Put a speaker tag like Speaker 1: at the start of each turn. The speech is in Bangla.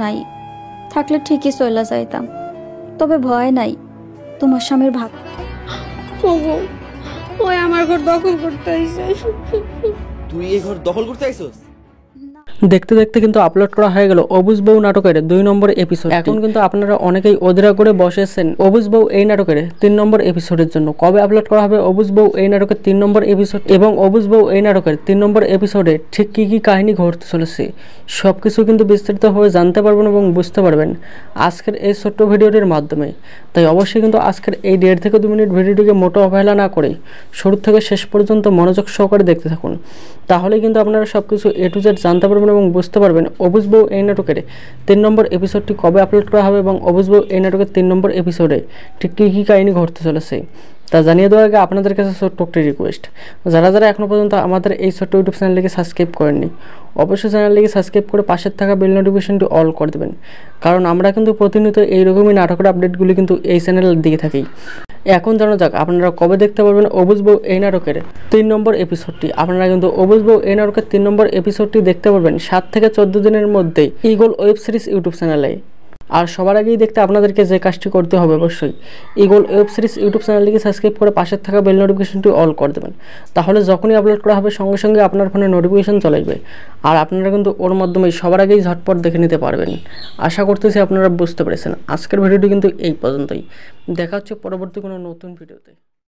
Speaker 1: নাই, থাকলে ঠিকই চলে যাইতাম। তবে ভয় নাই, তোমার স্বামীর ভাগ।
Speaker 2: ওই আমার ঘর দখল করতে আইছে।
Speaker 3: তুই এই ঘর দখল করতে আইছস?
Speaker 4: দেখতে দেখতে কিন্তু আপলোড করা হয়ে গেল অবুজ বউ নাটকের 2 নম্বর এপিসোড। এখন কিন্তু আপনারা অনেকেই অধীরা করে বসেছেন অবুজ বউ এই নাটকের 3 নম্বর এপিসোডের জন্য। কবে আপলোড করা হবে অবুজ বউ এই নাটকের 3 নম্বর এপিসোড এবং অবুজ বউ এই নাটকের 3 নম্বর এপিসোডে ঠিক কি কি কাহিনী ঘটতে চলেছে সবকিছু কিন্তু বিস্তারিতভাবে জানতে পারবেন এবং বুঝতে পারবেন আজকের এই ছোট্ট ভিডিওটির মাধ্যমে। তাই অবশ্যই কিন্তু আজকের এই 1.5 থেকে 2 মিনিট ভিডিওটিকে মোটো অবহেলা না করে শুরু থেকে শেষ পর্যন্ত মনোযোগ সহকারে দেখতে থাকুন। তাহলে কিন্তু আপনারা সবকিছু A to Z জানতে পারবেন এবং বুঝতে পারবেন অবুজ বউ এই নাটকের 3 নম্বর এপিসোডটি কবে আপলোড করা হবে এবং অবুজ বউ এই নাটকের 3 নম্বর এপিসোডে ঠিক কী কী কাহিনী ঘটতে চলেছে তা জানিয়ে দেওয়ার আগে আপনাদের কাছে ছোট্ট একটি রিকোয়েস্ট, যারা যারা এখনও পর্যন্ত আমাদের এই ছোট্ট ইউটিউব চ্যানেলটিকে সাবস্ক্রাইব করেননি অবশ্যই চ্যানেলটিকে সাবস্ক্রাইব করে পাশের থাকা বেল নোটিফিকেশনটি অল করে দেবেন, কারণ আমরা কিন্তু প্রতিনিয়ত এইরকমই নাটকের আপডেটগুলি কিন্তু এই চ্যানেলে দিয়ে থাকি। এখন জানা যাক আপনারা কবে দেখতে পারবেন অবুজ বউ এই নাটকের 3 নম্বর এপিসোডটি। আপনারা কিন্তু অবুজ বউ এই নাটকের 3 নম্বর এপিসোডটি দেখতে পারবেন 7 থেকে 14 দিনের মধ্যে ইগল ওয়েব সিরিজ ইউটিউব চ্যানেলে। আর সবার আগেই দেখতে আপনাদেরকে যে কাজটি করতে হবে অবশ্যই ইগল ওয়েব সিরিজ ইউটিউব চ্যানেলটিকে সাবস্ক্রাইব করে পাশের থাকা বেল নোটিফিকেশনটি অল করে দেবেন, তাহলে যখনই আপলোড করা হবে সঙ্গে সঙ্গে আপনার ফোনে নোটিফিকেশন চলে আসবে আর আপনারা কিন্তু ওর মাধ্যমে সবার আগেই ঝটপট দেখে নিতে পারবেন। আশা করতেছি আপনারা বুঝতে পেরেছেন। আজকের ভিডিওটি কিন্তু এই পর্যন্তই, দেখা হচ্ছে পরবর্তী কোনো নতুন ভিডিওতে।